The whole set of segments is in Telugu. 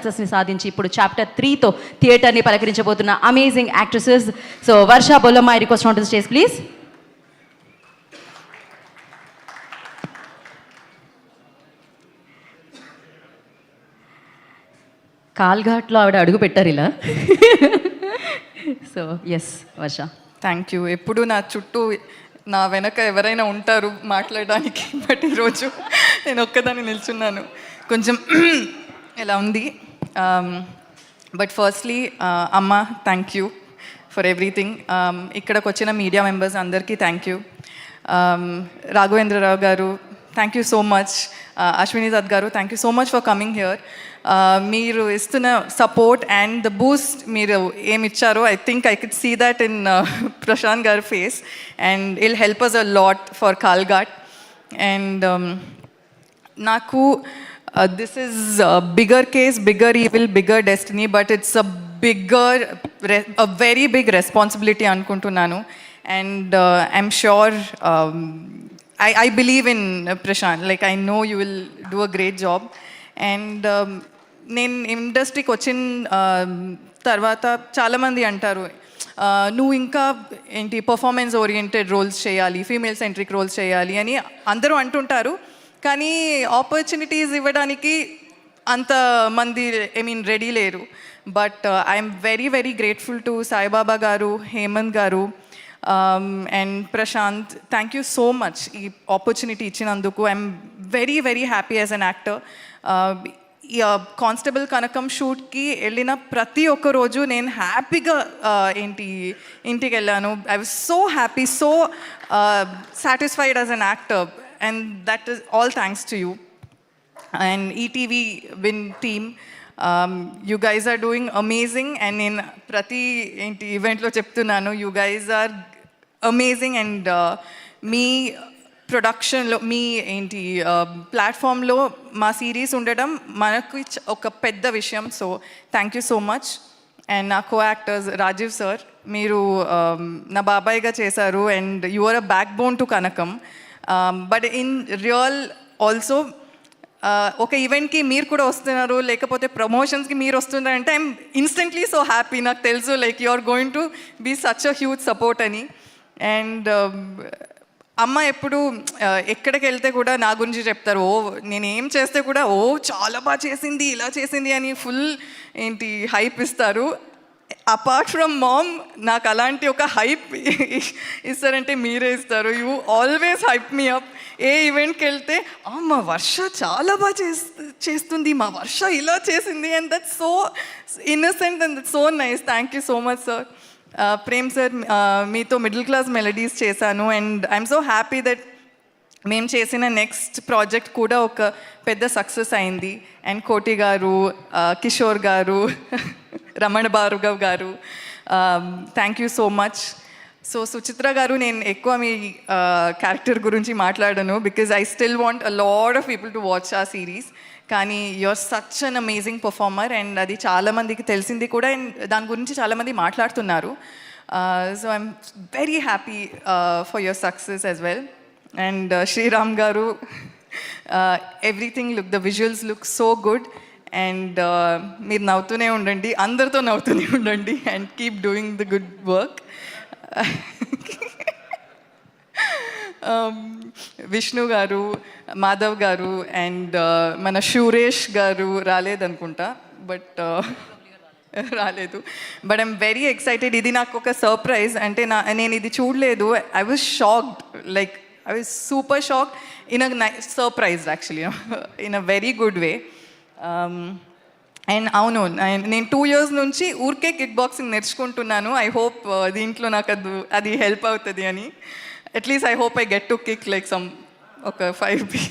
సక్సెస్ని సాధించి ఇప్పుడు చాప్టర్ 3తో థియేటర్ని పలకరించబోతున్న amazing actresses. So Varsha Bollamma, I request on to the stage please. కాల్ఘాట్లో ఆవిడ అడుగు పెట్టారు ఇలా. So yes Varsha. Thank you. ఎప్పుడు నా చుట్టూ నా వెనక ఎవరైనా ఉంటారు మాట్లాడడానికి, బట్ ఈరోజు నేను ఒక్కదాన్ని నిల్చున్నాను, కొంచెం ఎలా ఉంది. బట్ ఫస్ట్లీ అమ్మ, థ్యాంక్ యూ ఫర్ ఎవ్రీథింగ్. ఇక్కడికి వచ్చిన మీడియా మెంబర్స్ అందరికీ థ్యాంక్ యూ. రాఘవేంద్రరావు గారు, thank you so much. Ashwini Dutt గారు, thank you so much for coming here. మీరు ఇస్తున్న సపోర్ట్ అండ్ ద బూస్ట్ మీరు ఏమి ఇచ్చారో, I think I could see that in Prashanth గారి face, and it'll help us a lot for Kalghat. And నాకు this is bigger case, bigger evil, bigger destiny, but it's a bigger, a very big responsibility అనుకుంటున్నాను. And I'm sure, I believe in Prashant. Like, I know you will do a great job. And నేను ఇండస్ట్రీకి వచ్చిన తర్వాత చాలామంది అంటారు, నువ్వు ఇంకా ఏంటి పర్ఫార్మెన్స్ ఓరియంటెడ్ రోల్స్ చేయాలి, ఫీమేల్ సెంట్రిక్ రోల్స్ చేయాలి అని అందరూ అంటుంటారు. కానీ ఆపర్చునిటీస్ ఇవ్వడానికి అంతమంది రెడీ లేరు. But I'm very very grateful to Saibaba గారు, హేమంత్ గారు, and Prashanth. Thank you so much ఈ ఆపర్చునిటీ ఇచ్చినందుకు. I'm very very happy as an actor. Constable Kanakam షూట్కి వెళ్ళిన ప్రతి ఒక్క రోజు నేను హ్యాపీగా ఇంటికి వెళ్ళాను. I was so happy, so satisfied as an actor, and that is all thanks to you. And ETV win team, you guys are doing amazing. And నేను ప్రతి ఈవెంట్లో చెప్తున్నాను, you guys are amazing. And మీ ప్రొడక్షన్లో, మీ ప్లాట్ఫామ్లో మా సిరీస్ ఉండడం మనకు ఒక పెద్ద విషయం. So thank you so much. And నా కో యాక్టర్స్ రాజీవ్ సార్, మీరు నా బాబాయ్గా చేశారు, and you are a backbone to Kanakam. But in real also ఒక ఈవెంట్కి మీరు కూడా వస్తున్నారు, లేకపోతే ప్రమోషన్స్కి మీరు వస్తున్నారంటే ఐఎమ్ ఇన్స్టెంట్లీ సో హ్యాపీ. నాకు తెలుసు like you are going to be such a huge support అని. అండ్ అమ్మ ఎప్పుడు ఎక్కడికి వెళ్తే కూడా నా గురించి చెప్తారు, నేనేం చేస్తే కూడా చాలా బాగా చేసింది, ఇలా చేసింది అని ఫుల్ హైప్ ఇస్తారు. అపార్ట్ ఫ్రమ్ మామ్, నాకు అలాంటి ఒక హైప్ ఇస్తారంటే మీరే ఇస్తారు. You always hype me up. ఏ ఈవెంట్కి వెళ్తే మా వర్ష చాలా బాగా చేస్తుంది, మా వర్ష ఇలా చేసింది, and that's so innocent and that's so nice. Thank you so much sir. Prem sir, మీతో మిడిల్ క్లాస్ మెలడీస్ చేశాను, and I'm so happy that మేము చేసిన నెక్స్ట్ ప్రాజెక్ట్ కూడా ఒక పెద్ద సక్సెస్ అయింది. అండ్ కోటి గారు, కిషోర్ గారు, రమణ భార్గవ్ గారు, thank you so much. So Suchitra గారు, నేను ఎక్కువ మీ క్యారెక్టర్ గురించి మాట్లాడను, because I still want a lot of people to watch ఆ సిరీస్. కానీ you're such an amazing performer, and అది చాలామందికి తెలిసింది కూడా, అండ్ దాని గురించి చాలామంది మాట్లాడుతున్నారు. So I'm very happy for your success as well. And Sriram గారు, everything the visuals look so good. And మీరు నవ్వుతూనే ఉండండి, అందరితో నవ్వుతూనే ఉండండి, and keep doing the good work. Vishnu గారు, మాధవ్ గారు, అండ్ మన సురేష్ గారు రాలేదనుకుంటా, బట్ రాలేదు. But I'm very excited. ఇది నాకు ఒక సర్ప్రైజ్. అంటే నేను ఇది చూడలేదు. I was shocked, like I was super shocked in a surprise actually, in a very good way. And అవును, నేను 2 years నుంచి ఊరికే కిక్ బాక్సింగ్ నేర్చుకుంటున్నాను. ఐ హోప్ దీంట్లో నాకు అది హెల్ప్ అవుతుంది అని. At least I hope I get to kick like ఒక 5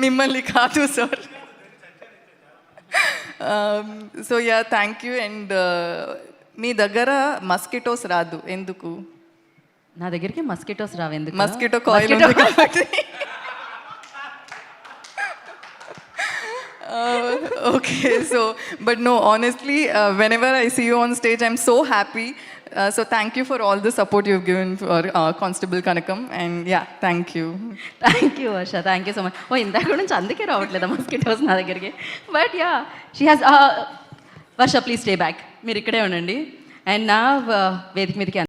మిమ్మల్ని కాదు sir. So yeah, thank you. And మీ దగ్గర మస్కిటోస్ రాదు ఎందుకు? నా దగ్గరికి మస్కిటోస్ రావు ఎందుకు? మస్కిటో కాయిల్ ఉంది కాబట్టి. Okay, so, but no, honestly, whenever I see you on stage, I'm so happy. So thank you for all the support you've given for Constable Kanakam, and yeah, thank you. Thank you Varsha, thank you so much. ఓ ఇందాక నుంచి అందుకే రావట్లేదు మస్కిటోస్ నా దగ్గరికి. But yeah she has Varsha please stay back, మీరు ఇక్కడే ఉండండి. అండ్ నా వేదిక మీదకి